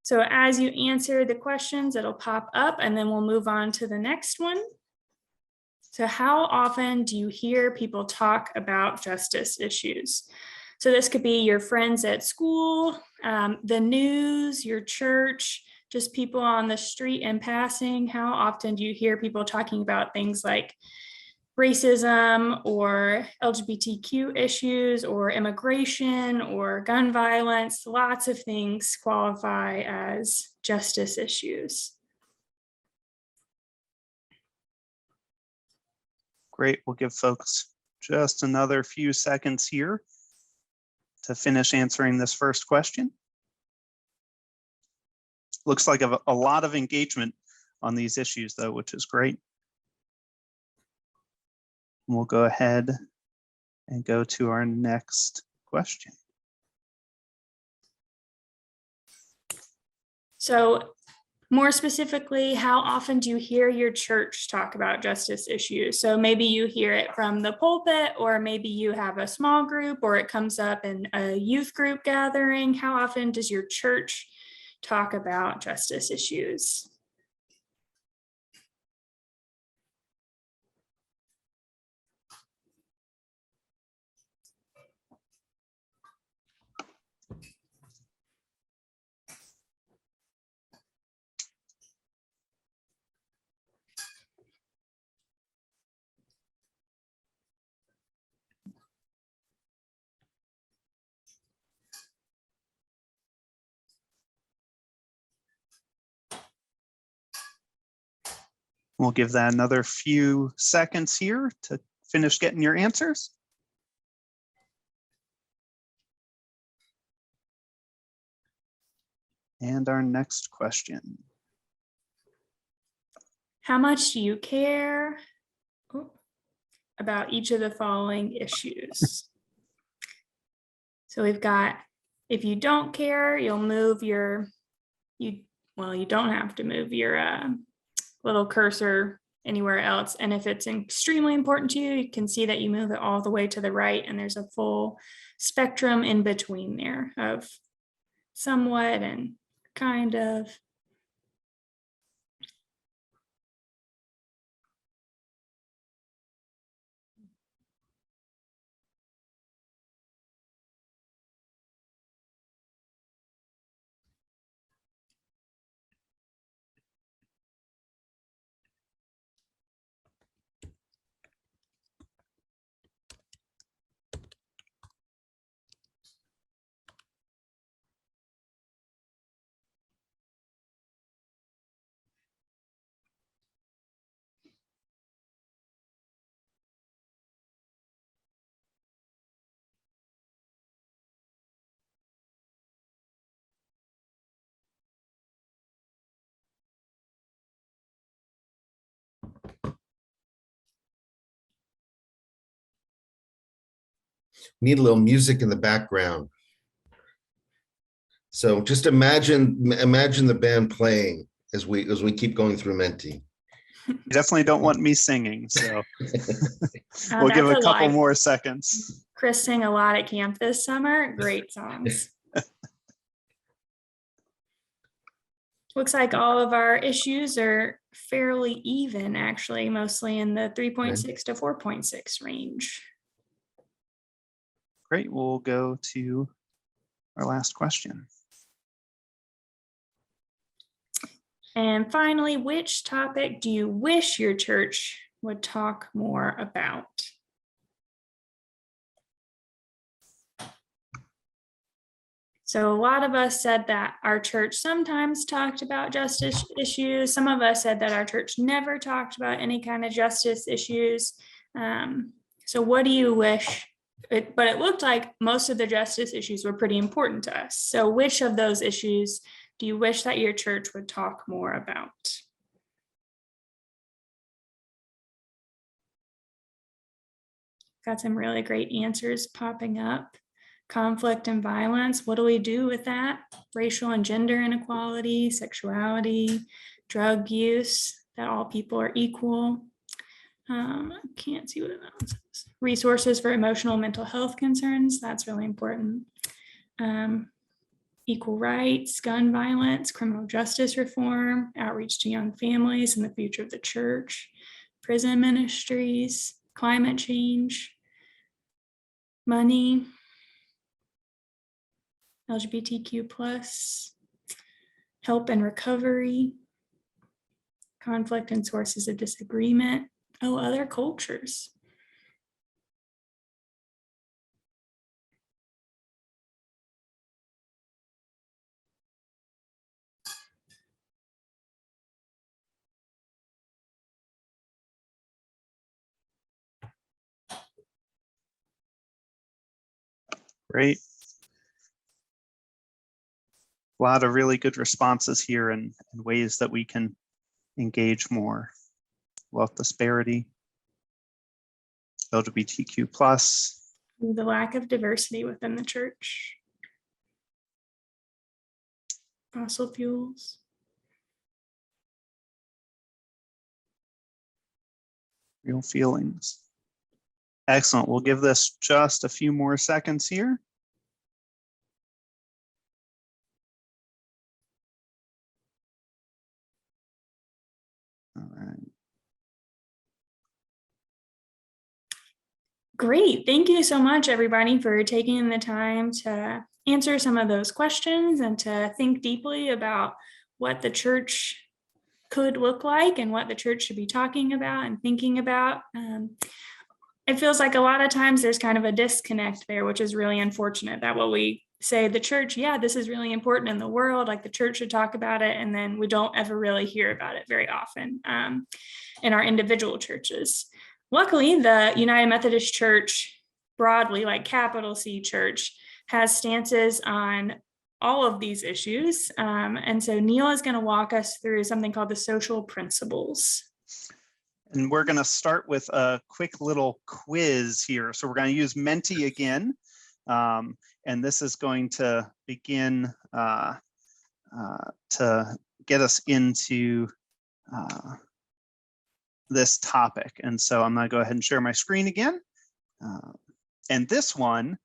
So as you answer the questions, it'll pop up and then we'll move on to the next one. So how often do you hear people talk about justice issues? So this could be your friends at school, the news, your church, just people on the street and passing. How often do you hear people talking about things like racism or LGBTQ issues or immigration or gun violence? Lots of things qualify as justice issues. Great, we'll give folks just another few seconds here to finish answering this first question. Looks like a lot of engagement on these issues though, which is great. We'll go ahead and go to our next question. So more specifically, how often do you hear your church talk about justice issues? So maybe you hear it from the pulpit, or maybe you have a small group, or it comes up in a youth group gathering. How often does your church talk about justice issues? We'll give that another few seconds here to finish getting your answers. And our next question. How much do you care about each of the following issues? So we've got, if you don't care, you'll move your, you don't have to move your little cursor anywhere else. And if it's extremely important to you, you can see that you move it all the way to the right, and there's a full spectrum in between there of somewhat and kind of. We need a little music in the background. So just imagine the band playing as we keep going through Menti. You definitely don't want me singing, so we'll give a couple more seconds. Chris sang a lot at camp this summer. Great songs. Looks like all of our issues are fairly even, actually, mostly in the 3.6 to 4.6 range. Great, we'll go to our last question. And finally, which topic do you wish your church would talk more about? So a lot of us said that our church sometimes talked about justice issues. Some of us said that our church never talked about any kind of justice issues. So what do you wish? But it looked like most of the justice issues were pretty important to us. So which of those issues do you wish that your church would talk more about? Got some really great answers popping up. Conflict and violence, what do we do with that? Racial and gender inequality, sexuality, drug use, that all people are equal. I can't see what it is. Resources for emotional and mental health concerns, that's really important. equal rights, gun violence, criminal justice reform, outreach to young families and the future of the church, prison ministries, climate change, money, LGBTQ+, help and recovery, conflict and sources of disagreement, other cultures. Great. A lot of really good responses here and ways that we can engage more. Wealth disparity, LGBTQ+, The lack of diversity within the church, fossil fuels. real feelings. Excellent. We'll give this just a few more seconds here. All right. Great. Thank you so much, everybody, for taking the time to answer some of those questions and to think deeply about what the church could look like and what the church should be talking about and thinking about. It feels like a lot of times there's kind of a disconnect there, which is really unfortunate, that what we say the church, yeah, this is really important in the world, like the church should talk about it, and then we don't ever really hear about it very often in our individual churches. Luckily, the United Methodist Church broadly, like capital C church, has stances on all of these issues. And so Neil is going to walk us through something called the social principles. And we're going to start with a quick little quiz here. So we're going to use Menti again. And this is going to begin to get us into this topic. And so I'm going to go ahead and share my screen again. And this one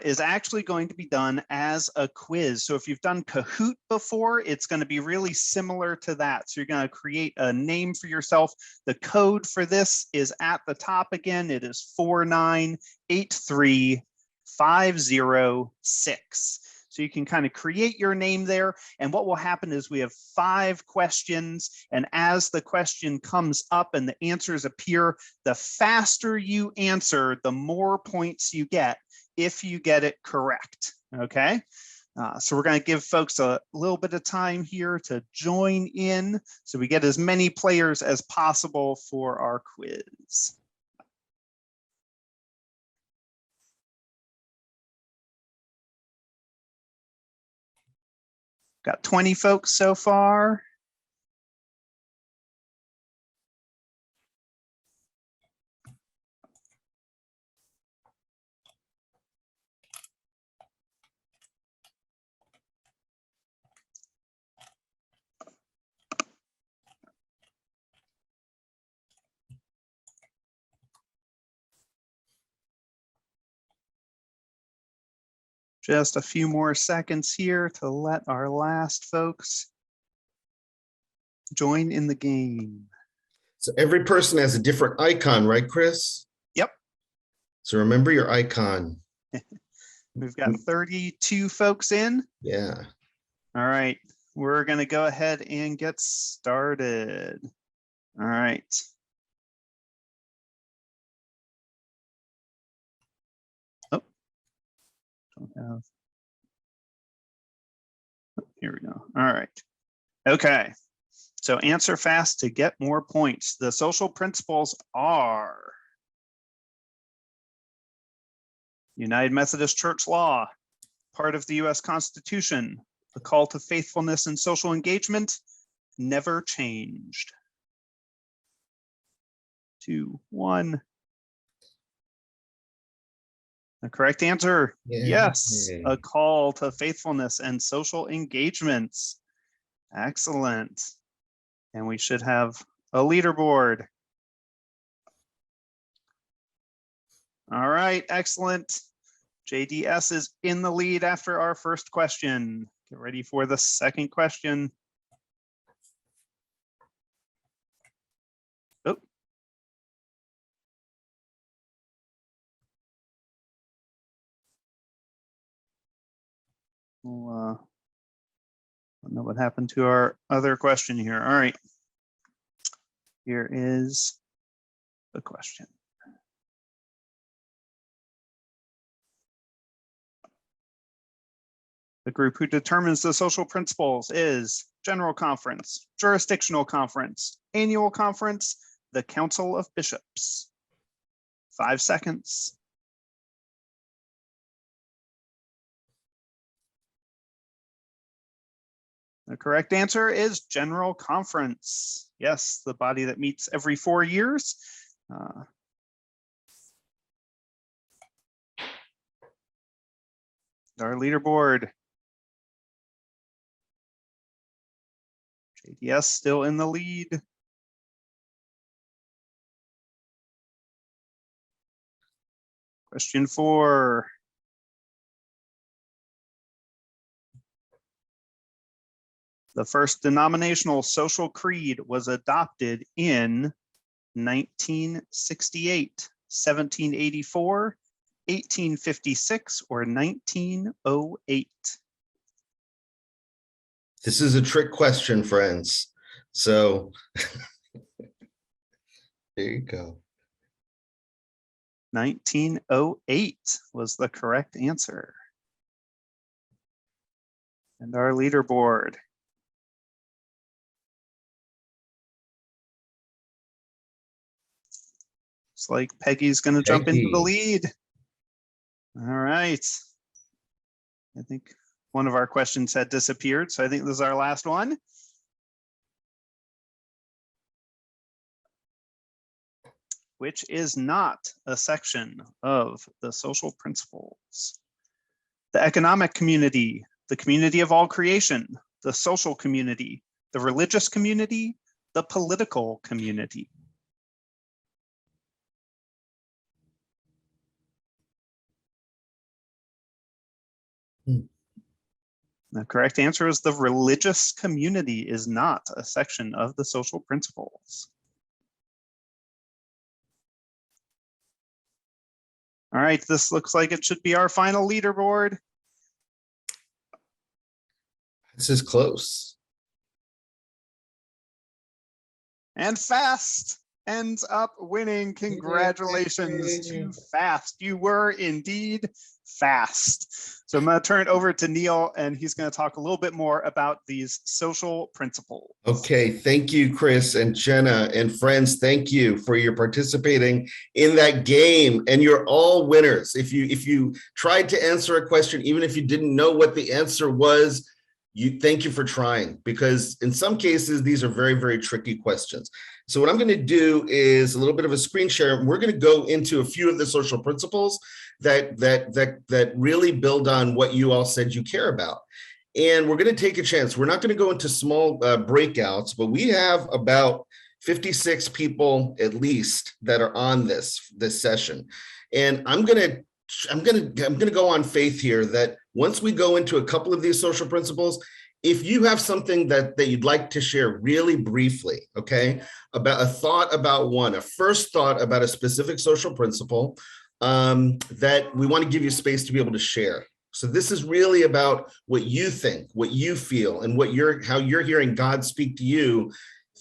is actually going to be done as a quiz. So if you've done Kahoot before, it's going to be really similar to that. So you're going to create a name for yourself. The code for this is at the top again. It is 4983506. So you can kind of create your name there. And what will happen is we have 5 questions. And as the question comes up and the answers appear, the faster you answer, the more points you get if you get it correct. Okay. So we're going to give folks a little bit of time here to join in so we get as many players as possible for our quiz. Got 20 folks so far. Just a few more seconds here to let our last folks join in the game. So every person has a different icon, right, Chris? Yep. So remember your icon. We've got 32 folks in. Yeah. All right, we're going to go ahead and get started. All right. Oh, don't have. Oh, here we go. All right. Okay. So answer fast to get more points. The social principles are United Methodist Church law, part of the U.S. Constitution, the call to faithfulness and social engagement, never changed. 2, 1. The correct answer, yes, a call to faithfulness and social engagements. Excellent. And we should have a leaderboard. All right, excellent. JDS is in the lead after our first question. Get ready for the second question. Oh. Well, I don't know what happened to our other question here. All right. Here is the question. The group who determines the social principles is General Conference, Jurisdictional Conference, Annual Conference, the Council of Bishops. 5 seconds. The correct answer is General Conference. Yes, the body that meets every 4 years. Our leaderboard. JDS still in the lead. Question 4. The first denominational social creed was adopted in 1968, 1784, 1856, or 1908. This is a trick question, friends. So there you go. 1908 was the correct answer. And our leaderboard. Looks like Peggy's going to jump into the lead. All right. I think one of our questions had disappeared, so I think this is our last one. Which is not a section of the social principles. The economic community, the community of all creation, the social community, the religious community, the political community. The correct answer is the religious community is not a section of the social principles. All right, this looks like it should be our final leaderboard. This is close. And Fast ends up winning. Congratulations to Fast. You were indeed Fast. So I'm going to turn it over to Neil, and he's going to talk a little bit more about these social principles. Okay, thank you, Chris and Jenna and friends. Thank you for your participating in that game, and you're all winners. If you tried to answer a question, even if you didn't know what the answer was, thank you for trying, because in some cases these are very, very tricky questions. So what I'm going to do is a little bit of a screen share. We're going to go into a few of the social principles that really build on what you all said you care about. And we're going to take a chance. We're not going to go into small breakouts, but we have about 56 people at least that are on this session. And I'm going to go on faith here that once we go into a couple of these social principles, if you have something that you'd like to share really briefly, okay, about a thought about one, a first thought about a specific social principle, that we want to give you space to be able to share. So this is really about what you think, what you feel, and how you're hearing God speak to you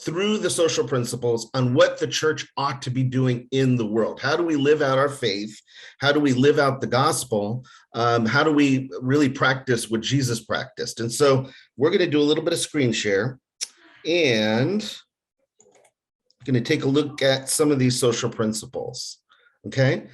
through the social principles on what the church ought to be doing in the world. How do we live out our faith? How do we live out the gospel? How do we really practice what Jesus practiced? And so we're going to do a little bit of screen share, and going to take a look at some of these social principles. Okay.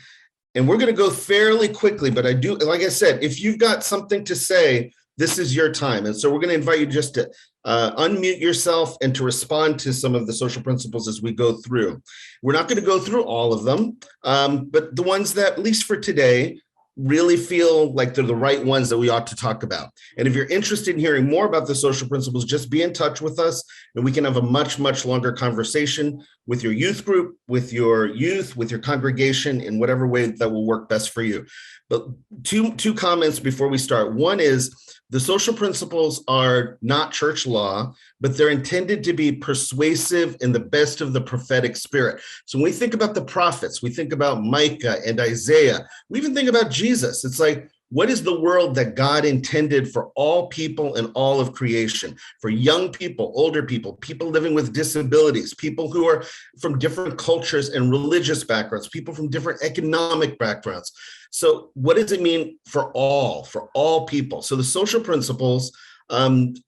And we're going to go fairly quickly, but like I said, if you've got something to say, this is your time. And so we're going to invite you just to unmute yourself and to respond to some of the social principles as we go through. We're not going to go through all of them, but the ones that, at least for today, really feel like they're the right ones that we ought to talk about. And if you're interested in hearing more about the social principles, just be in touch with us and we can have a much, much longer conversation. with your youth group, with your youth, with your congregation, in whatever way that will work best for you. But two comments before we start. One is the social principles are not church law, but they're intended to be persuasive in the best of the prophetic spirit. So when we think about the prophets, we think about Micah and Isaiah, we even think about Jesus. It's like, what is the world that God intended for all people and all of creation? For young people, older people, people living with disabilities, people who are from different cultures and religious backgrounds, people from different economic backgrounds. So what does it mean for all people? So the social principles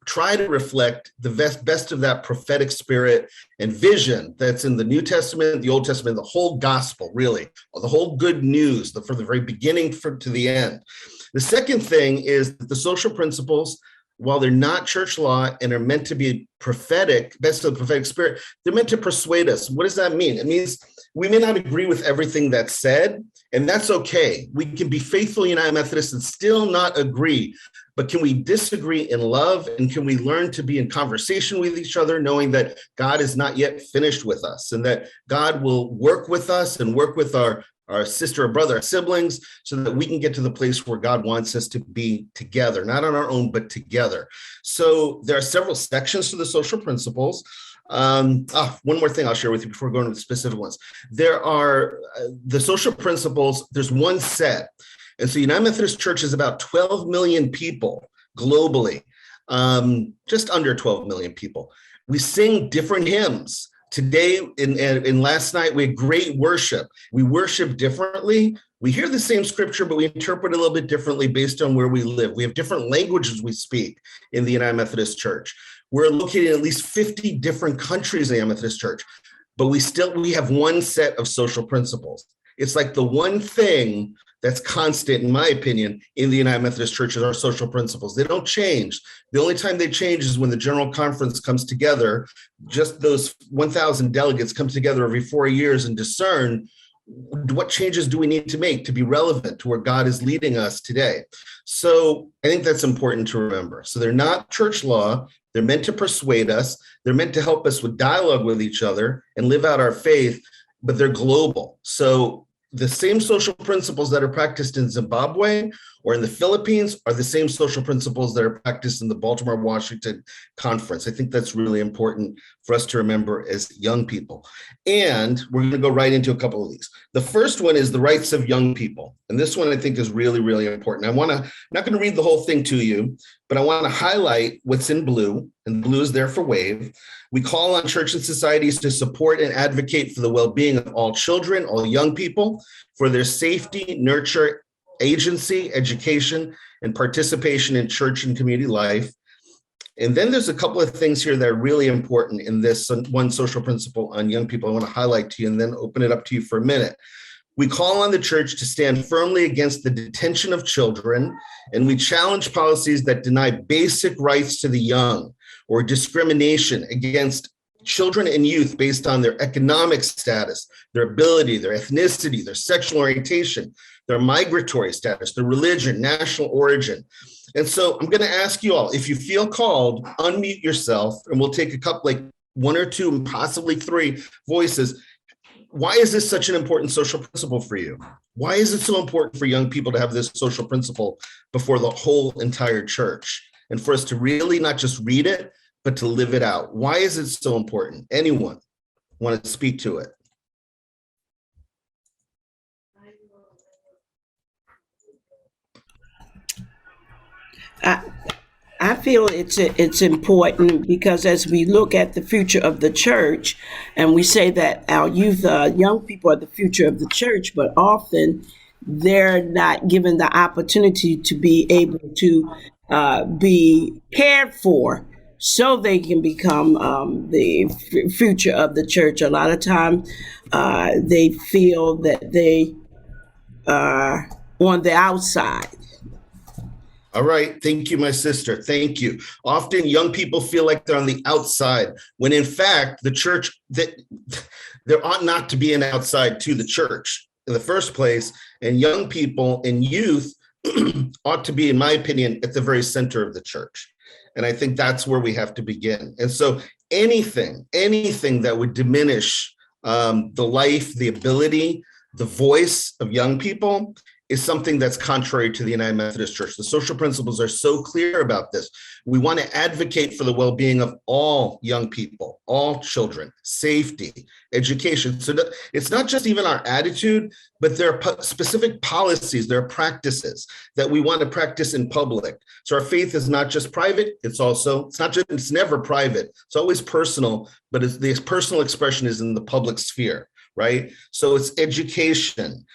try to reflect the best of that prophetic spirit and vision that's in the New Testament, the Old Testament, the whole gospel, really, the whole good news, from the very beginning to the end. The second thing is that the social principles, while they're not church law and are meant to be prophetic, best of the prophetic spirit, they're meant to persuade us. What does that mean? It means we may not agree with everything that's said, and that's okay. We can be faithful United Methodists and still not agree. But can we disagree in love, and can we learn to be in conversation with each other, knowing that God is not yet finished with us, and that God will work with us and work with our sister or brother, our siblings, so that we can get to the place where God wants us to be together, not on our own, but together. So there are several sections to the social principles. One more thing I'll share with you before going to the specific ones. There are the social principles, there's one set. And so United Methodist Church is about 12 million people globally, just under 12 million people. We sing different hymns. Today and last night, we had great worship. We worship differently. We hear the same scripture, but we interpret it a little bit differently based on where we live. We have different languages we speak in the United Methodist Church. We're located in at least 50 different countries in the United Methodist Church, but we have one set of social principles. It's like the one thing that's constant, in my opinion, in the United Methodist Church is our social principles. They don't change. The only time they change is when the General Conference comes together. Just those 1,000 delegates come together every 4 years and discern what changes do we need to make to be relevant to where God is leading us today. So I think that's important to remember. So they're not church law. They're meant to persuade us. They're meant to help us with dialogue with each other and live out our faith, but they're global. So the same social principles that are practiced in Zimbabwe or in the Philippines are the same social principles that are practiced in the Baltimore-Washington conference. I think that's really important for us to remember as young people. And we're going to go right into a couple of these. The first one is the rights of young people. And this one I think is really, really important. I'm not going to read the whole thing to you, but I want to highlight what's in blue, and blue is there for WAVE. We call on church and societies to support and advocate for the well-being of all children, all young people, for their safety, nurture, agency, education, and participation in church and community life. And then there's a couple of things here that are really important in this one social principle on young people I want to highlight to you and then open it up to you for a minute. We call on the church to stand firmly against the detention of children, and we challenge policies that deny basic rights to the young or discrimination against children and youth based on their economic status, their ability, their ethnicity, their sexual orientation, their migratory status, their religion, national origin. And so I'm going to ask you all, if you feel called, unmute yourself, and we'll take a couple, like one or two, and possibly three voices. Why is this such an important social principle for you? Why is it so important for young people to have this social principle before the whole entire church? And for us to really not just read it, but to live it out. Why is it so important? Anyone want to speak to it? I feel it's important because as we look at the future of the church, and we say that our youth, young people are the future of the church, but often they're not given the opportunity to be able to be cared for so they can become the future of the church. A lot of times they feel that they are on the outside. All right. Thank you, my sister. Thank you. Often young people feel like they're on the outside, when in fact, the church, that there ought not to be an outside to the church in the first place. And young people and youth ought to be, in my opinion, at the very center of the church. And I think that's where we have to begin. And so anything that would diminish the life, the ability, the voice of young people is something that's contrary to the United Methodist Church. The social principles are so clear about this. We want to advocate for the well-being of all young people, all children, safety, education. So it's not just even our attitude, but there are specific policies, there are practices that we want to practice in public. So our faith is not just private, it's never private. It's always personal, but the personal expression is in the public sphere. Right? So it's education,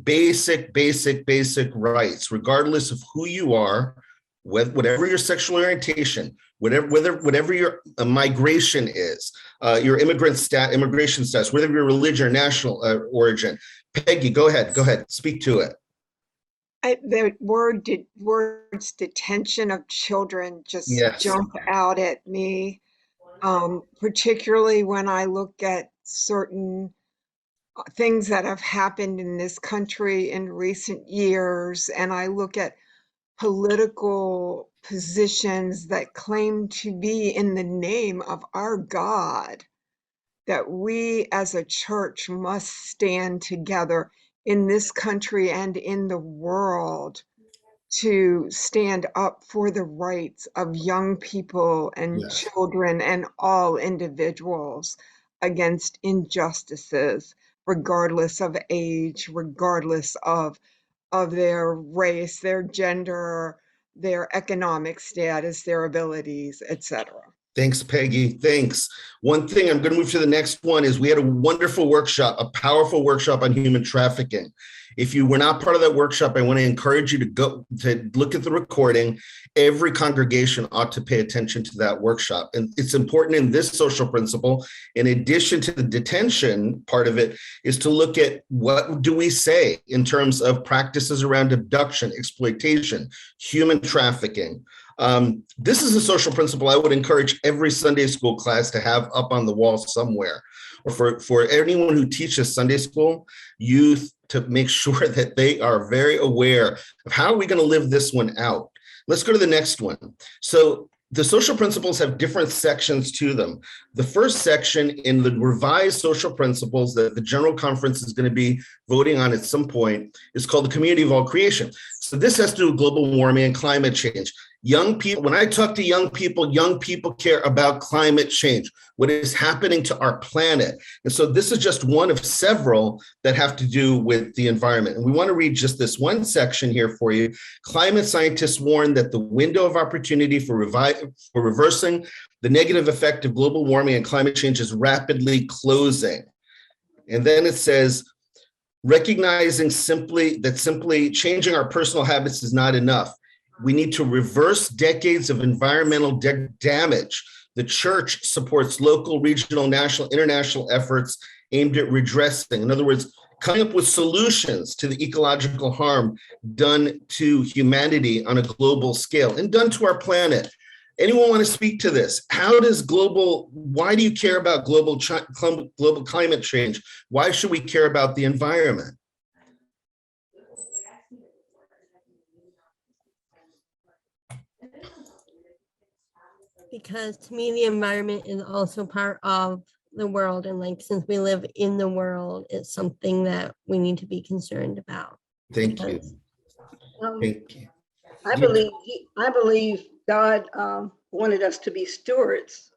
basic rights, regardless of who you are, whatever your sexual orientation, whatever your migration is, your immigration status, whatever your religion or national origin. Peggy, go ahead, speak to it. The words detention of children just jump out at me, particularly when I look at certain things that have happened in this country in recent years, and I look at political positions that claim to be in the name of our God, that we as a church must stand together in this country and in the world to stand up for the rights of young people and children and all individuals against injustices, regardless of age, regardless of their race, their gender, their economic status, their abilities, etc. Thanks, Peggy. Thanks. One thing, I'm going to move to the next one, is we had a wonderful workshop, a powerful workshop on human trafficking. If you were not part of that workshop, I want to encourage you to go to look at the recording. Every congregation ought to pay attention to that workshop. And it's important in this social principle, in addition to the detention part of it, is to look at what do we say in terms of practices around abduction, exploitation, human trafficking. This is a social principle I would encourage every Sunday school class to have up on the wall somewhere, or for anyone who teaches Sunday school, youth, to make sure that they are very aware of how are we going to live this one out. Let's go to the next one. So the social principles have different sections to them. The first section in the revised social principles that the General Conference is going to be voting on at some point is called the Community of All Creation. So this has to do with global warming and climate change. Young people, when I talk to young people care about climate change, what is happening to our planet. And so this is just one of several that have to do with the environment. And we want to read just this one section here for you. Climate scientists warn that the window of opportunity for reversing the negative effect of global warming and climate change is rapidly closing. And then it says, recognizing simply changing our personal habits is not enough. We need to reverse decades of environmental damage. The church supports local, regional, national, international efforts aimed at redressing. In other words, coming up with solutions to the ecological harm done to humanity on a global scale and done to our planet. Anyone want to speak to this? Why do you care about global climate change? Why should we care about the environment? Because to me, the environment is also part of the world. And like, since we live in the world, it's something that we need to be concerned about. Thank you. Thank you. I believe God wanted us to be stewards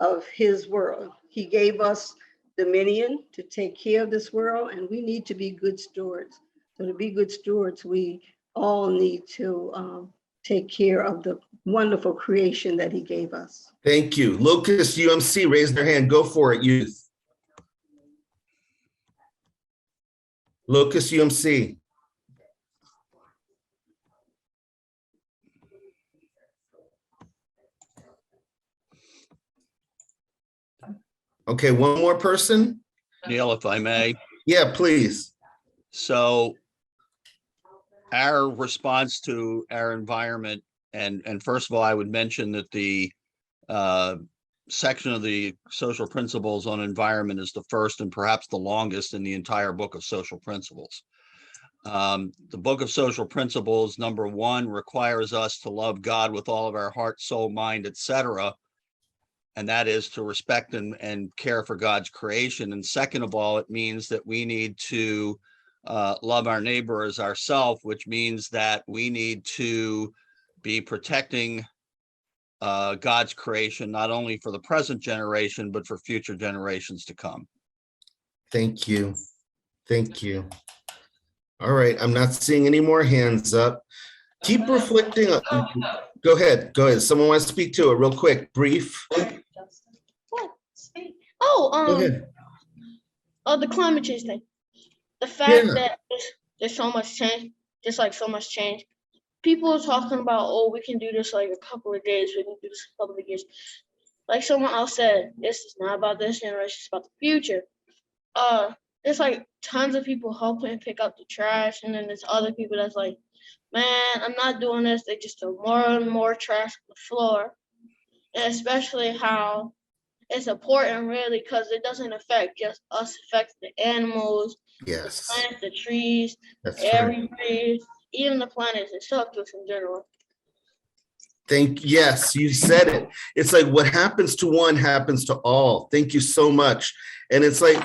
of his world. He gave us dominion to take care of this world, and we need to be good stewards. So to be good stewards, we all need to take care of the wonderful creation that he gave us. Thank you. Locust UMC, raise their hand. Go for it, youth. Locust UMC. Okay, one more person. Neil, if I may. Yeah, please. So our response to our environment, and first of all, I would mention that the section of the social principles on environment is the first and perhaps the longest in the entire book of social principles. The book of social principles, number 1, requires us to love God with all of our heart, soul, mind, etc., and that is to respect and care for God's creation. And second of all, it means that we need to love our neighbor as ourselves, which means that we need to be protecting God's creation, not only for the present generation, but for future generations to come. Thank you. Thank you. All right, I'm not seeing any more hands up. Keep reflecting. Go ahead. Someone wants to speak to it real quick, brief. What? Oh, Go ahead. The climate change thing. The fact that there's so much change, just like so much change. People are talking about, oh, we can do this like a couple of days, we can do this a couple of years. Like someone else said, this is not about this generation, it's about the future. There's like tons of people helping pick up the trash, and then there's other people that's like, man, I'm not doing this. They just throw more and more trash on the floor. And especially how it's important, really, because it doesn't affect just us, it affects the animals, Yes. the plants, the trees, That's the air right. we breathe, even the planet itself, just in general. Yes, you said it. It's like what happens to one happens to all. Thank you so much. And it's like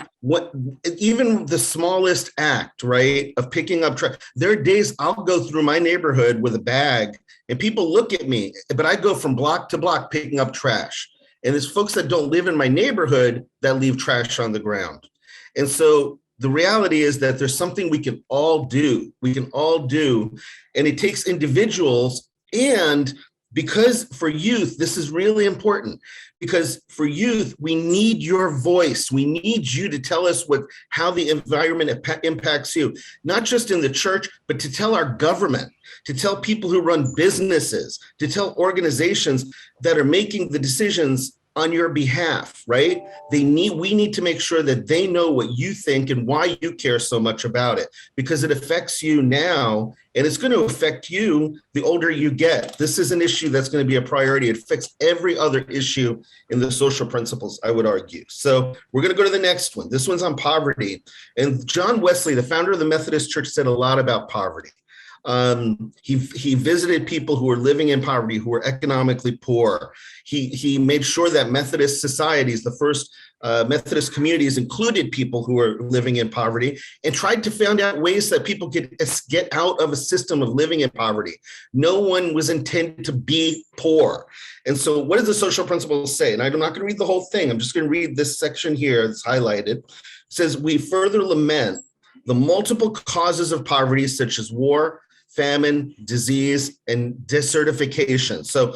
even the smallest act, right, of picking up trash. There are days I'll go through my neighborhood with a bag and people look at me, but I go from block to block picking up trash. And there's folks that don't live in my neighborhood that leave trash on the ground. And so the reality is that there's something we can all do. And it takes individuals. And because for youth, this is really important, because for youth, we need your voice. We need you to tell us how the environment impacts you, not just in the church, but to tell our government, to tell people who run businesses, to tell organizations that are making the decisions on your behalf, right? We need to make sure that they know what you think and why you care so much about it, because it affects you now and it's going to affect you the older you get. This is an issue that's going to be a priority. It affects every other issue in the social principles, I would argue. So we're going to go to the next one. This one's on poverty. And John Wesley, the founder of the Methodist Church, said a lot about poverty. He visited people who were living in poverty, who were economically poor. He made sure that Methodist societies, the first Methodist communities, included people who were living in poverty, and tried to find out ways that people could get out of a system of living in poverty. No one was intended to be poor. And so what does the social principles say? And I'm not going to read the whole thing. I'm just going to read this section here that's highlighted. It says, we further lament the multiple causes of poverty, such as war, famine, disease, and desertification. So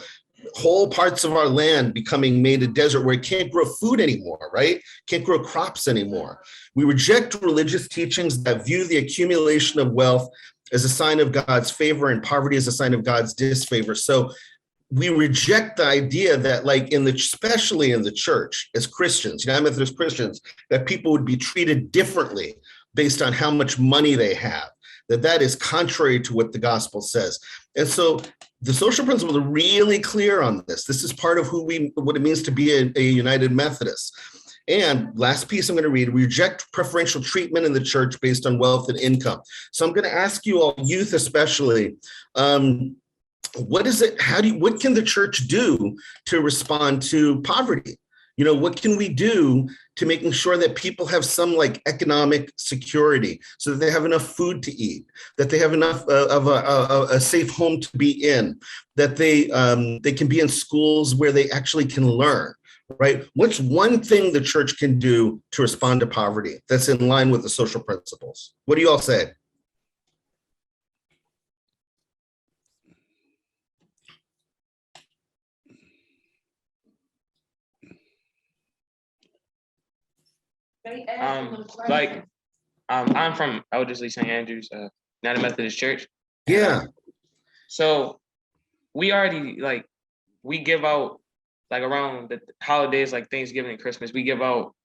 whole parts of our land becoming made a desert where it can't grow food anymore, right? Can't grow crops anymore. We reject religious teachings that view the accumulation of wealth as a sign of God's favor and poverty as a sign of God's disfavor. So we reject the idea that, like, especially in the church, as Christians, United Methodist Christians, that people would be treated differently based on how much money they have. That is contrary to what the gospel says. And so the social principles are really clear on this. This is part of what it means to be a United Methodist. And last piece I'm going to read, we reject preferential treatment in the church based on wealth and income. So I'm going to ask you all, youth especially, what can the church do to respond to poverty? What can we do to making sure that people have some economic security so that they have enough food to eat, that they have enough of a safe home to be in, that they can be in schools where they actually can learn, right? What's one thing the church can do to respond to poverty that's in line with the social principles? What do you all say? I'm from Eldersley St. Andrews, United Methodist Church. Yeah. So we already we give out around the holidays like Thanksgiving and Christmas, we give out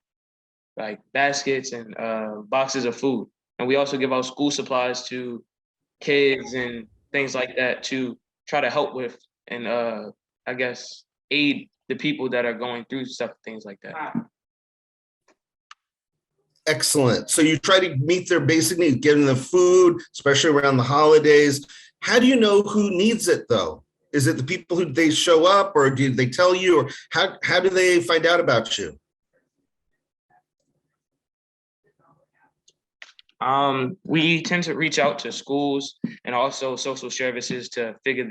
baskets and boxes of food. And we also give out school supplies to kids and things like that to try to help with and I guess aid the people that are going through stuff, things like that. Excellent. So you try to meet their basic needs, giving them food, especially around the holidays. How do you know who needs it, though? Is it the people who they show up, or do they tell you, or how do they find out about you? We tend to reach out to schools and also social services to figure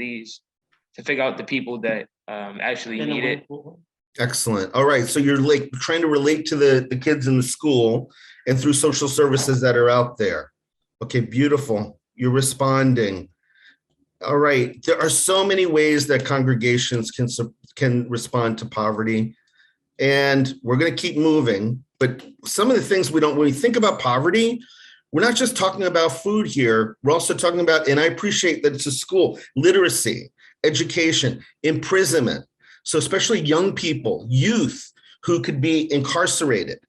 out the people that actually need it. Excellent. All right. So you're like trying to relate to the kids in the school and through social services that are out there. Okay, beautiful. You're responding. All right. There are so many ways that congregations can respond to poverty, and we're going to keep moving. But some of the things when we think about poverty, we're not just talking about food here. We're also talking about, and I appreciate that it's a school, literacy, education, imprisonment. So especially young people, youth who could be incarcerated.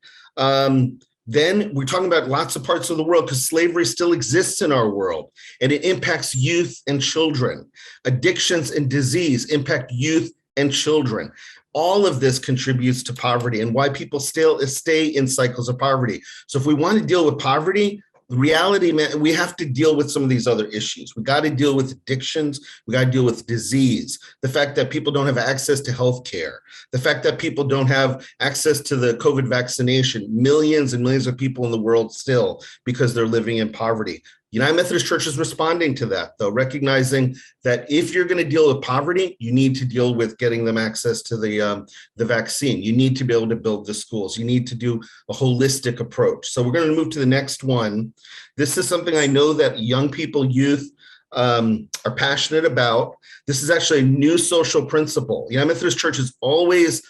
Then we're talking about lots of parts of the world because slavery still exists in our world, and it impacts youth and children. Addictions and disease impact youth and children. All of this contributes to poverty and why people still stay in cycles of poverty. So if we want to deal with poverty, the reality, man, we have to deal with some of these other issues. We got to deal with addictions. We got to deal with disease. The fact that people don't have access to health care. The fact that people don't have access to the COVID vaccination. Millions and millions of people in the world still because they're living in poverty. United Methodist Church is responding to that, though, recognizing that if you're going to deal with poverty, you need to deal with getting them access to the vaccine. You need to be able to build the schools. You need to do a holistic approach. So we're going to move to the next one. This is something I know that young people, youth, are passionate about. This is actually a new social principle. United Methodist Church is always,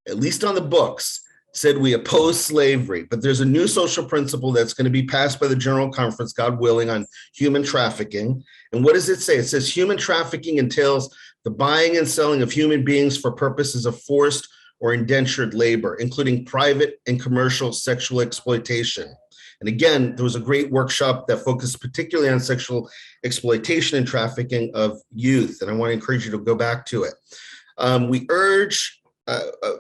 at least on the books, said we oppose slavery, but there's a new social principle that's going to be passed by the General Conference, God willing, on human trafficking. And what does it say? It says human trafficking entails the buying and selling of human beings for purposes of forced or indentured labor, including private and commercial sexual exploitation. And again, there was a great workshop that focused particularly on sexual exploitation and trafficking of youth. And I want to encourage you to go back to it. We urge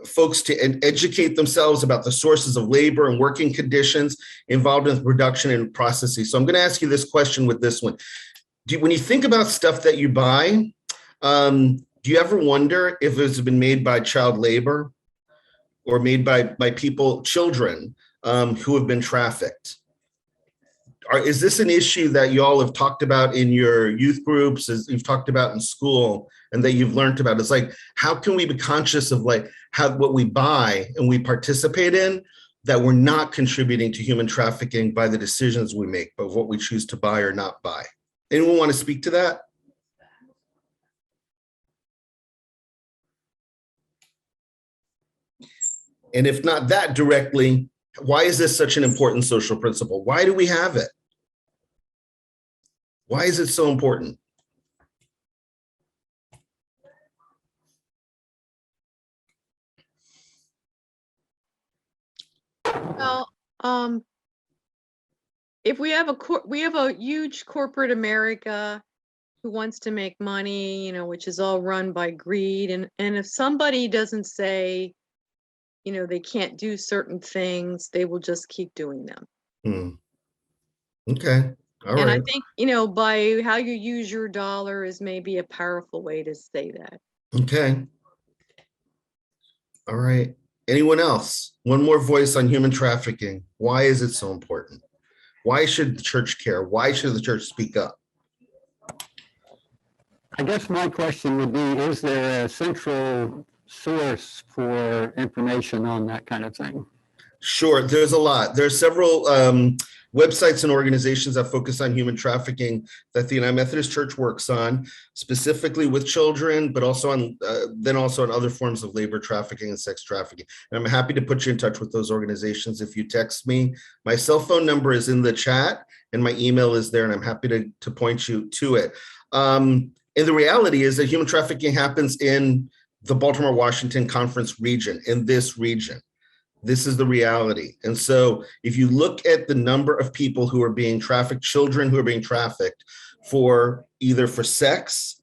folks to educate themselves about the sources of labor and working conditions involved in production and processes. So I'm going to ask you this question with this one. When you think about stuff that you buy, do you ever wonder if it's been made by child labor or made by people, children who have been trafficked? Is this an issue that you all have talked about in your youth groups, as you've talked about in school, and that you've learned about? It's like, how can we be conscious of like how what we buy and we participate in, that we're not contributing to human trafficking by the decisions we make, but what we choose to buy or not buy? Anyone want to speak to that? And if not that directly, why is this such an important social principle? Why do we have it? Why is it so important? Well, if we have a huge corporate America who wants to make money, which is all run by greed, and if somebody doesn't say, they can't do certain things, they will just keep doing them. Okay. All right. I think, by how you use your dollar is maybe a powerful way to say that. Okay. All right. Anyone else? One more voice on human trafficking. Why is it so important? Why should the church care? Why should the church speak up? I guess my question would be, is there a central source for information on that kind of thing? Sure, there's a lot. There are several websites and organizations that focus on human trafficking that the United Methodist Church works on, specifically with children, but also on other forms of labor trafficking and sex trafficking. And I'm happy to put you in touch with those organizations if you text me. My cell phone number is in the chat and my email is there, and I'm happy to point you to it. And the reality is that human trafficking happens in the Baltimore-Washington conference region, in this region. This is the reality. And so if you look at the number of people who are being trafficked, children who are being trafficked for either for sex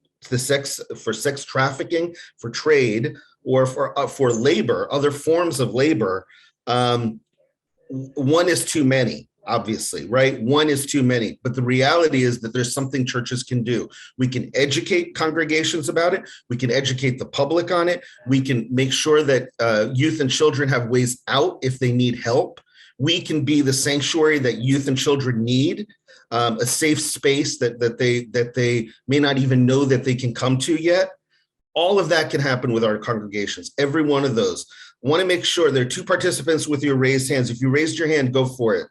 trafficking, for trade, or for labor, other forms of labor, one is too many. obviously, right? One is too many, but the reality is that there's something churches can do. We can educate congregations about it. We can educate the public on it. We can make sure that youth and children have ways out if they need help. We can be the sanctuary that youth and children need, a safe space that they may not even know that they can come to yet. All of that can happen with our congregations, every one of those. I want to make sure there are 2 participants with your raised hands. If you raised your hand, go for it.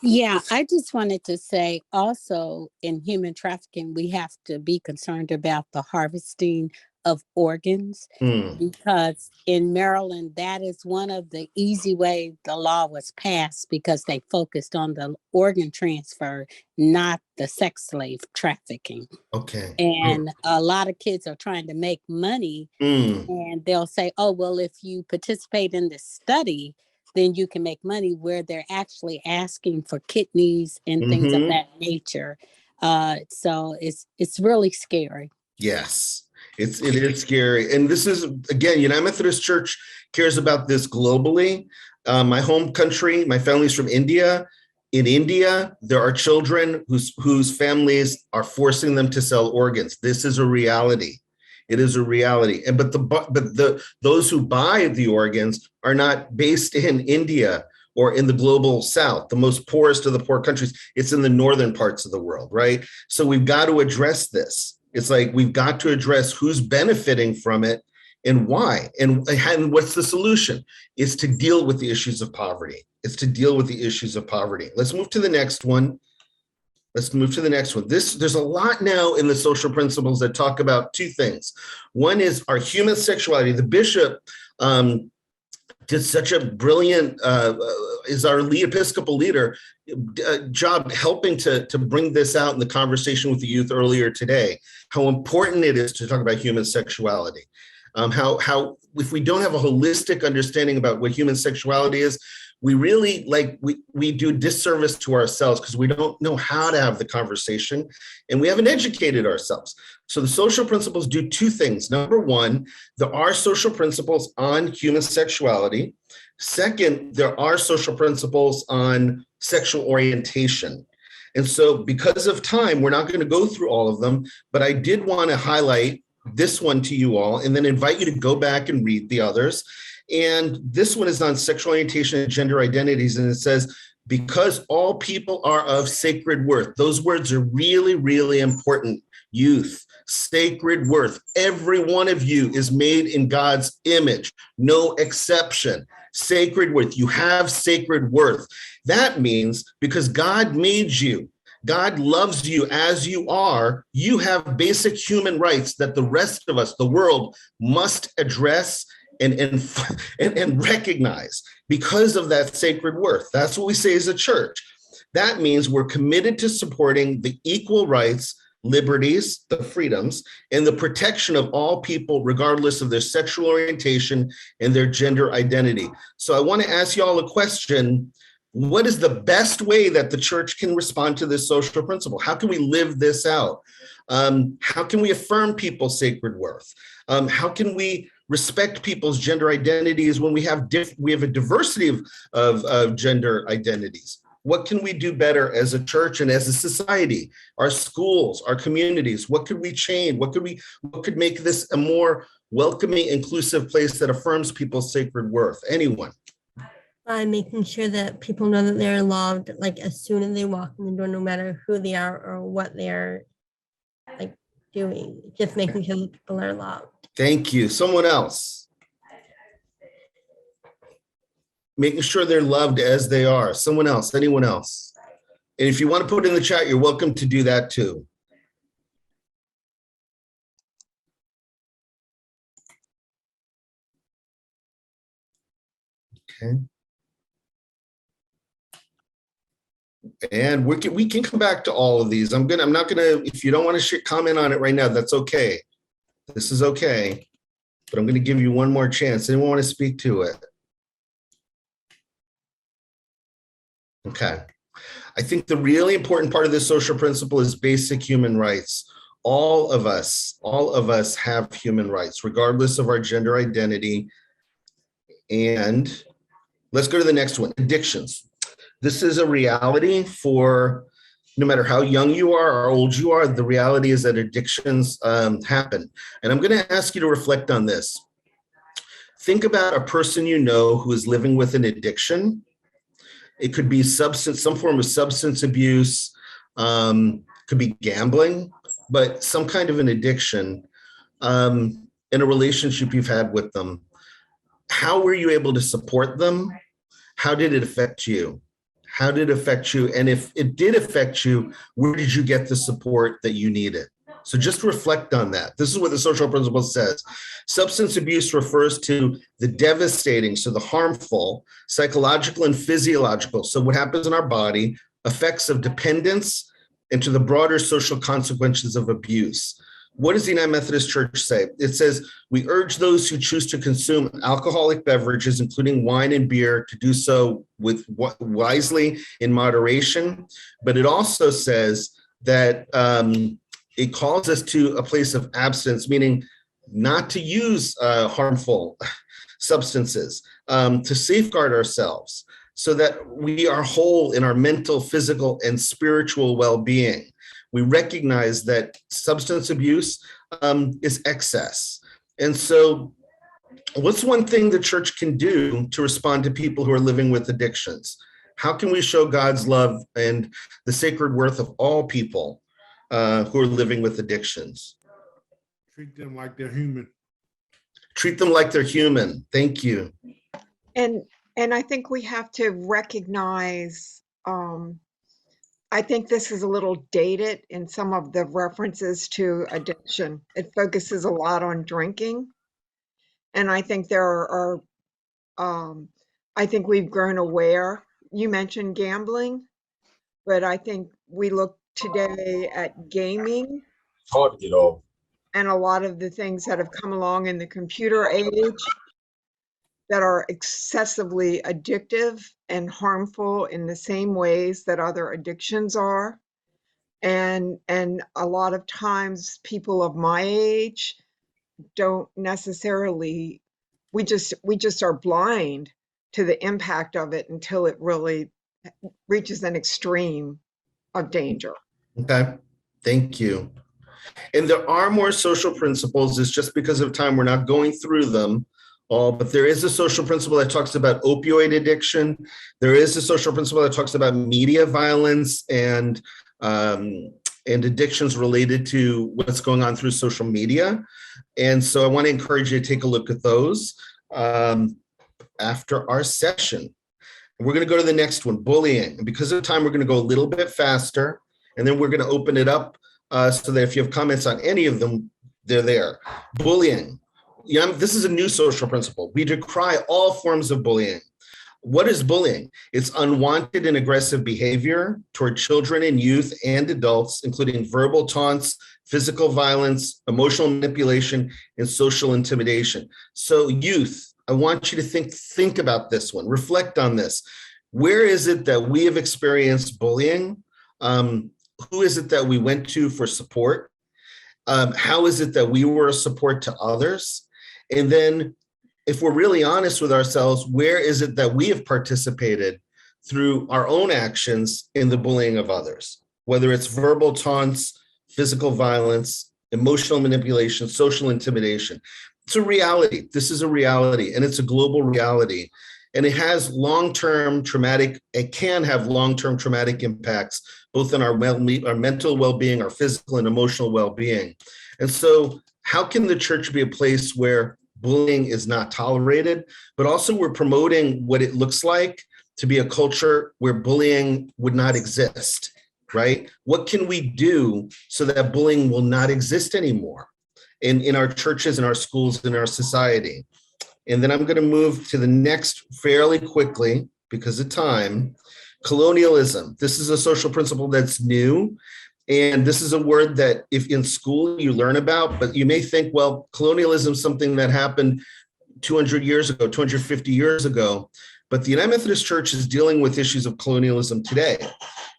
Yeah, I just wanted to say also in human trafficking, we have to be concerned about the harvesting of organs, because in Maryland, that is one of the easy ways the law was passed, because they focused on the organ transfer, not the sex slave trafficking. Okay. And a lot of kids are trying to make money, and they'll say, oh, well, if you participate in this study, then you can make money, where they're actually asking for kidneys and things of that nature. So it's really scary. Yes, it is scary. And this is, again, United Methodist Church cares about this globally. My home country, my family's from India. In India, there are children whose families are forcing them to sell organs. This is a reality. It is a reality. And but those who buy the organs are not based in India or in the global south, the most poorest of the poor countries. It's in the northern parts of the world, right? So we've got to address this. It's like we've got to address who's benefiting from it and why. And what's the solution? It's to deal with the issues of poverty. It's to deal with the issues of poverty. Let's move to the next one. There's a lot now in the social principles that talk about 2 things. One is our human sexuality. The bishop did such a brilliant, is our lead Episcopal leader, job helping to bring this out in the conversation with the youth earlier today, how important it is to talk about human sexuality. How if we don't have a holistic understanding about what human sexuality is, we really we do disservice to ourselves, because we don't know how to have the conversation and we haven't educated ourselves. So the social principles do 2 things. Number 1, there are social principles on human sexuality. Second, there are social principles on sexual orientation. And so because of time, we're not going to go through all of them, but I did want to highlight this one to you all and then invite you to go back and read the others. And this one is on sexual orientation and gender identities. And it says, because all people are of sacred worth. Those words are really, really important. Youth, sacred worth. Every one of you is made in God's image, no exception. Sacred worth. You have sacred worth. That means because God made you, God loves you as you are, you have basic human rights that the rest of us, the world, must address and recognize because of that sacred worth. That's what we say as a church. That means we're committed to supporting the equal rights, liberties, the freedoms, and the protection of all people, regardless of their sexual orientation and their gender identity. So I want to ask you all a question. What is the best way that the church can respond to this social principle? How can we live this out? How can we affirm people's sacred worth? How can we respect people's gender identities when we have a diversity of gender identities? What can we do better as a church and as a society? Our schools, our communities, what could we change? What could make this a more welcoming, inclusive place that affirms people's sacred worth? Anyone? By making sure that people know that they're loved, like as soon as they walk in the door, no matter who they are or what they're like doing, just making sure that people are loved. Thank you. Someone else? Making sure they're loved as they are. Someone else? Anyone else? And if you want to put it in the chat, you're welcome to do that too. Okay. And we can come back to all of these. I'm not gonna, if you don't want to comment on it right now, that's okay. This is okay. But I'm going to give you one more chance. Anyone want to speak to it? Okay. I think the really important part of this social principle is basic human rights. All of us have human rights, regardless of our gender identity. And Let's go to the next one, addictions. This is a reality for no matter how young you are or old you are, the reality is that addictions happen. And I'm going to ask you to reflect on this. Think about a person you know who is living with an addiction. It could be some form of substance abuse, could be gambling, but some kind of an addiction in a relationship you've had with them. How were you able to support them? How did it affect you? How did it affect you? And if it did affect you, where did you get the support that you needed? So just reflect on that. This is what the social principle says. Substance abuse refers to the devastating, so the harmful, psychological and physiological, so what happens in our body, effects of dependence, and to the broader social consequences of abuse. What does the United Methodist Church say? It says, we urge those who choose to consume alcoholic beverages, including wine and beer, to do so with wisely in moderation. But it also says that it calls us to a place of abstinence, meaning not to use harmful substances, to safeguard ourselves so that we are whole in our mental, physical, and spiritual well-being. We recognize that substance abuse is excess. And so what's one thing the church can do to respond to people who are living with addictions? How can we show God's love and the sacred worth of all people who are living with addictions? Treat them like they're human. Treat them like they're human. Thank you. And I think we have to recognize, I think this is a little dated in some of the references to addiction. It focuses a lot on drinking. And I think I think we've grown aware. You mentioned gambling, but I think we look today at gaming. It's hard to get off. And a lot of the things that have come along in the computer age that are excessively addictive and harmful in the same ways that other addictions are. And a lot of times people of my age don't necessarily, we just are blind to the impact of it until it really reaches an extreme of danger. Okay, thank you. And there are more social principles. It's just because of time, we're not going through them all, but there is a social principle that talks about opioid addiction. There is a social principle that talks about media violence and addictions related to what's going on through social media. And so I want to encourage you to take a look at those after our session. We're going to go to the next one, bullying. And because of time, we're going to go a little bit faster, and then we're going to open it up so that if you have comments on any of them, they're there. Bullying. This is a new social principle. We decry all forms of bullying. What is bullying? It's unwanted and aggressive behavior toward children and youth and adults, including verbal taunts, physical violence, emotional manipulation, and social intimidation. So youth, I want you to think about this one, reflect on this. Where is it that we have experienced bullying? Who is it that we went to for support? How is it that we were a support to others? And then if we're really honest with ourselves, where is it that we have participated through our own actions in the bullying of others? Whether it's verbal taunts, physical violence, emotional manipulation, social intimidation. It's a reality. This is a reality, and it's a global reality. And it has it can have long-term traumatic impacts, both on our mental well-being, our physical and emotional well-being. And so how can the church be a place where bullying is not tolerated, but also we're promoting what it looks like to be a culture where bullying would not exist, right? What can we do so that bullying will not exist anymore in our churches, in our schools, in our society? And then I'm going to move to the next fairly quickly because of time. Colonialism. This is a social principle that's new. And this is a word that if in school you learn about, but you may think, well, colonialism is something that happened 200 years ago, 250 years ago. But the United Methodist Church is dealing with issues of colonialism today.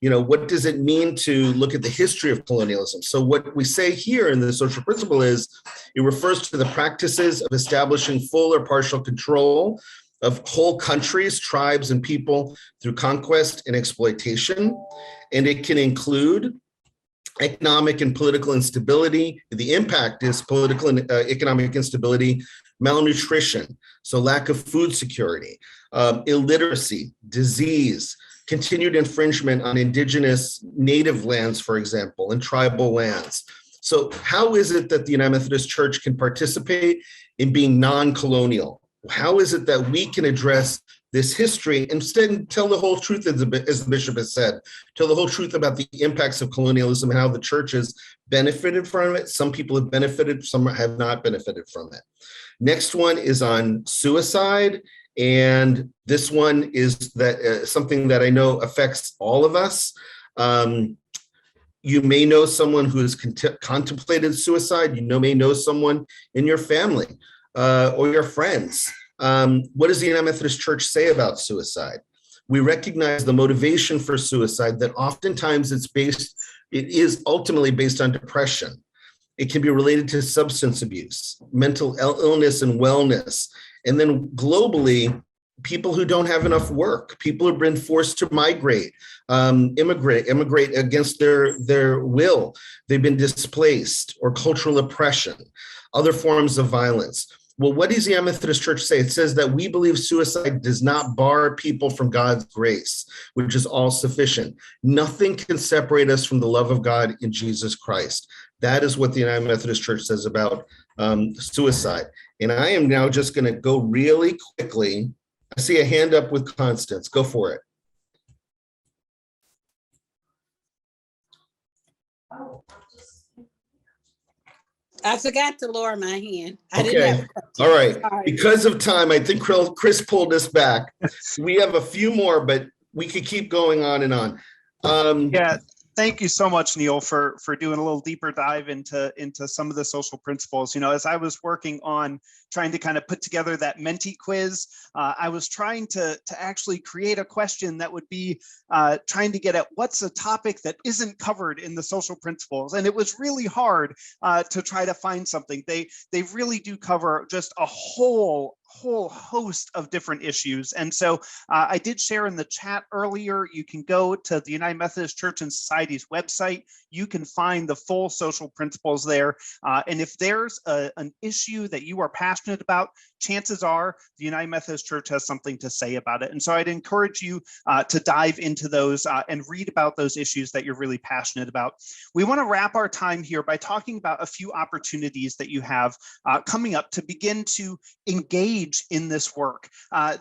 What does it mean to look at the history of colonialism? So what we say here in the social principle is it refers to the practices of establishing full or partial control of whole countries, tribes, and people through conquest and exploitation. And it can include economic and political instability. The impact is political and economic instability, malnutrition, so lack of food security, illiteracy, disease, continued infringement on indigenous native lands, for example, and tribal lands. So how is it that the United Methodist Church can participate in being non-colonial? How is it that we can address this history, instead tell the whole truth, as the bishop has said, tell the whole truth about the impacts of colonialism and how the church has benefited from it. Some people have benefited, some have not benefited from it. Next one is on suicide. And this one is that something that I know affects all of us. You may know someone who has contemplated suicide. You may know someone in your family or your friends. What does the United Methodist Church say about suicide? We recognize the motivation for suicide, that oftentimes it is ultimately based on depression. It can be related to substance abuse, mental illness and wellness. And then globally, people who don't have enough work, people who've been forced to migrate, immigrate against their will. They've been displaced, or cultural oppression, other forms of violence. Well, what does the United Methodist Church say? It says that we believe suicide does not bar people from God's grace, which is all sufficient. Nothing can separate us from the love of God in Jesus Christ. That is what the United Methodist Church says about suicide. And I am now just going to go really quickly. I see a hand up with Constance. Go for it. I forgot to lower my hand. Okay. All right. Because of time, I think Chris pulled us back. We have a few more, but we could keep going on and on. Yeah. Thank you so much, Neil, for doing a little deeper dive into some of the social principles. You know, as I was working on trying to kind of put together that Menti quiz, I was trying to actually create a question that would be trying to get at what's a topic that isn't covered in the social principles. And it was really hard to try to find something. They really do cover just a whole host of different issues. And so I did share in the chat earlier, you can go to the United Methodist Church and Society's website. You can find the full social principles there. And if there's an issue that you are passionate about, chances are the United Methodist Church has something to say about it. And so I'd encourage you to dive into those and read about those issues that you're really passionate about. We want to wrap our time here by talking about a few opportunities that you have coming up to begin to engage in this work.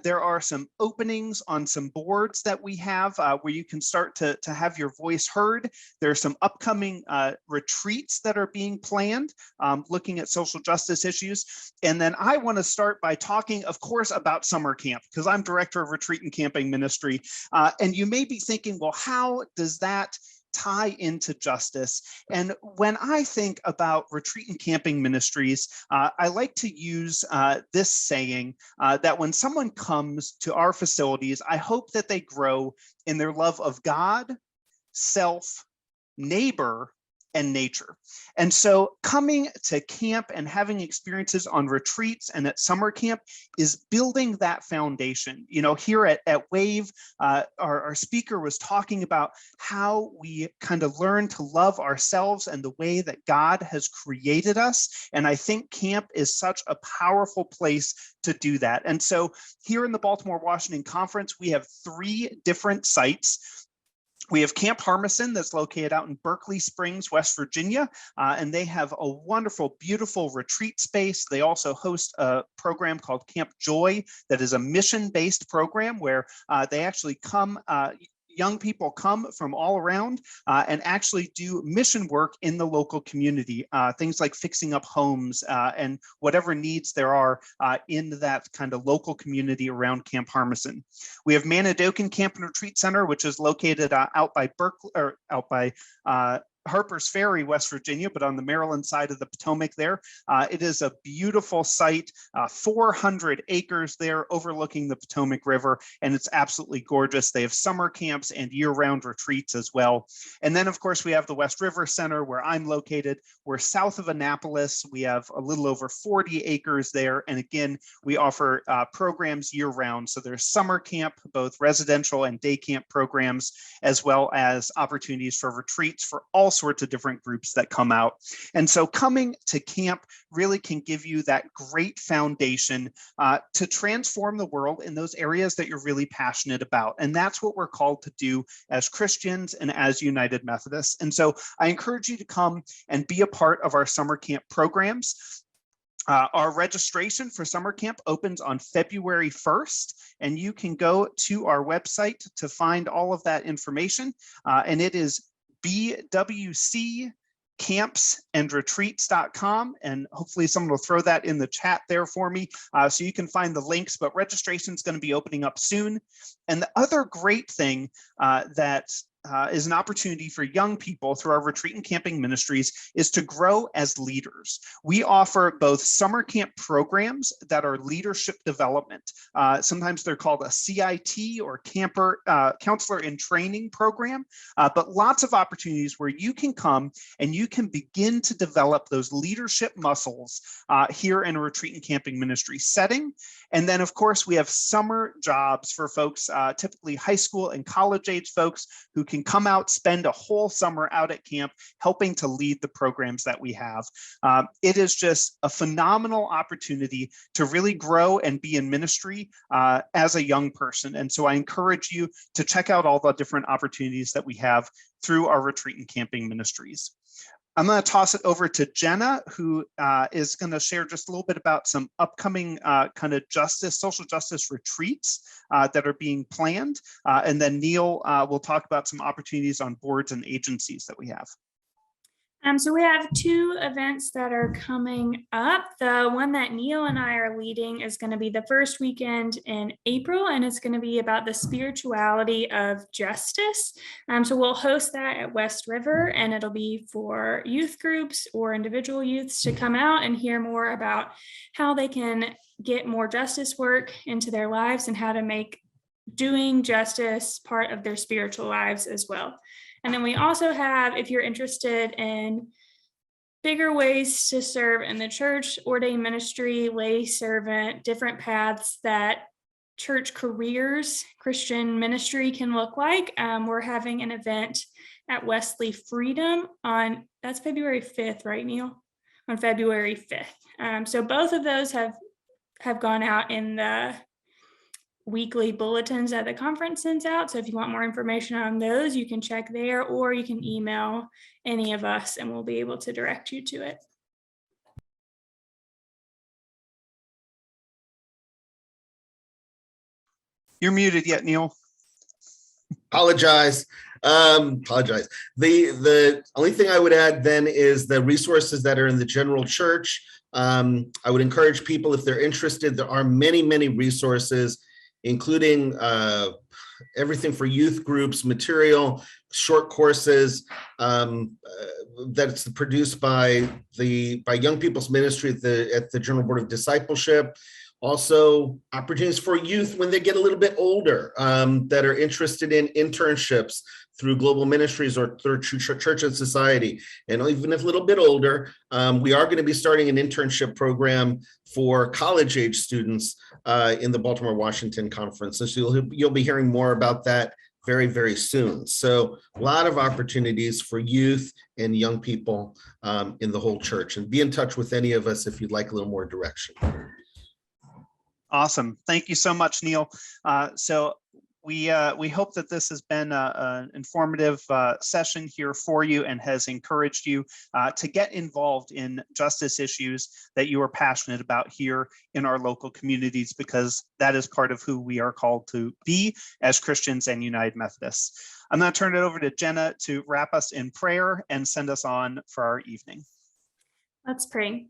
There are some openings on some boards that we have where you can start to have your voice heard. There are some upcoming retreats that are being planned, looking at social justice issues. And then I want to start by talking, of course, about summer camp, because I'm director of retreat and camping ministry. And you may be thinking, well, how does that tie into justice? And when I think about retreat and camping ministries, I like to use this saying that when someone comes to our facilities, I hope that they grow in their love of God, self, neighbor, and nature. And so coming to camp and having experiences on retreats and at summer camp is building that foundation. You know, here at WAVE, our speaker was talking about how we kind of learn to love ourselves and the way that God has created us. And I think camp is such a powerful place to do that. And so here in the Baltimore-Washington Conference, we have 3 different sites. We have Camp Harmison that's located out in Berkeley Springs, West Virginia, and they have a wonderful, beautiful retreat space. They also host a program called Camp Joy that is a mission-based program where they actually come, young people come from all around and actually do mission work in the local community, things like fixing up homes and whatever needs there are in that kind of local community around Camp Harmison. We have Manidokan Camp and Retreat Center, which is located out by Berkeley, or out by Harper's Ferry, West Virginia, but on the Maryland side of the Potomac there. It is a beautiful site, 400 acres there overlooking the Potomac River, and it's absolutely gorgeous. They have summer camps and year-round retreats as well. And then, of course, we have the West River Center where I'm located. We're south of Annapolis. We have a little over 40 acres there. And again, we offer programs year-round. So there's summer camp, both residential and day camp programs, as well as opportunities for retreats for all sorts of different groups that come out. And so coming to camp really can give you that great foundation to transform the world in those areas that you're really passionate about. And that's what we're called to do as Christians and as United Methodists. And so I encourage you to come and be a part of our summer camp programs. Our registration for summer camp opens on February 1st, and you can go to our website to find all of that information. And it is bwccampsandretreats.com, and hopefully someone will throw that in the chat there for me so you can find the links, but registration is going to be opening up soon. And the other great thing that is an opportunity for young people through our retreat and camping ministries is to grow as leaders. We offer both summer camp programs that are leadership development. Sometimes they're called a CIT or camper counselor in training program, but lots of opportunities where you can come and you can begin to develop those leadership muscles here in a retreat and camping ministry setting. And then, of course, we have summer jobs for folks, typically high school and college age folks who can come out, spend a whole summer out at camp, helping to lead the programs that we have. It is just a phenomenal opportunity to really grow and be in ministry as a young person. And so I encourage you to check out all the different opportunities that we have through our retreat and camping ministries. I'm going to toss it over to Jenna, who is going to share just a little bit about some upcoming kind of social justice retreats that are being planned. And then Neil will talk about some opportunities on boards and agencies that we have. So we have two events that are coming up. The one that Neil and I are leading is going to be the first weekend in April, and it's going to be about the spirituality of justice. So we'll host that at West River, and it'll be for youth groups or individual youths to come out and hear more about how they can get more justice work into their lives and how to make doing justice part of their spiritual lives as well. And then we also have, if you're interested in bigger ways to serve in the church, ordained ministry, lay servant, different paths that church careers, Christian ministry can look like. We're having an event at Wesley Freedom on, that's February 5th, right, Neil? On February 5th. So both of those have gone out in the weekly bulletins that the conference sends out. So if you want more information on those, you can check there, or you can email any of us and we'll be able to direct you to it. You're muted yet, Neil. Apologize. The only thing I would add then is the resources that are in the general church. I would encourage people, if they're interested, there are many, many resources, including everything for youth groups, material, short courses that's produced by Young People's Ministry at the General Board of Discipleship. Also, opportunities for youth when they get a little bit older that are interested in internships through global ministries or through Church and Society. And even if a little bit older, we are going to be starting an internship program for college age students in the Baltimore-Washington conference. So you'll be hearing more about that very, very soon. So a lot of opportunities for youth and young people in the whole church. And be in touch with any of us if you'd like a little more direction. Awesome. Thank you so much, Neil. So we hope that this has been an informative session here for you and has encouraged you to get involved in justice issues that you are passionate about here in our local communities, because that is part of who we are called to be as Christians and United Methodists. I'm going to turn it over to Jenna to wrap us in prayer and send us on for our evening. Let's pray.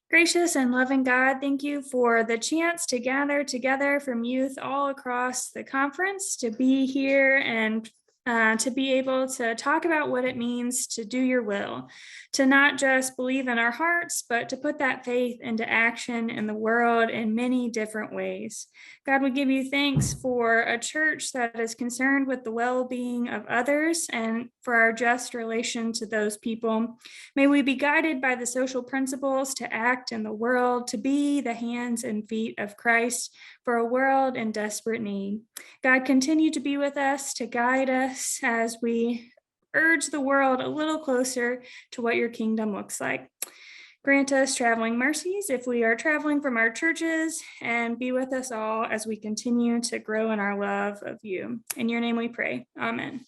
Gracious and loving God, thank you for the chance to gather together from youth all across the conference to be here and to be able to talk about what it means to do your will, to not just believe in our hearts, but to put that faith into action in the world in many different ways. God, we give you thanks for a church that is concerned with the well-being of others and for our just relation to those people. May we be guided by the social principles to act in the world, to be the hands and feet of Christ for a world in desperate need. God, continue to be with us, to guide us as we urge the world a little closer to what your kingdom looks like. Grant us traveling mercies if we are traveling from our churches, and be with us all as we continue to grow in our love of you. In your name we pray. Amen.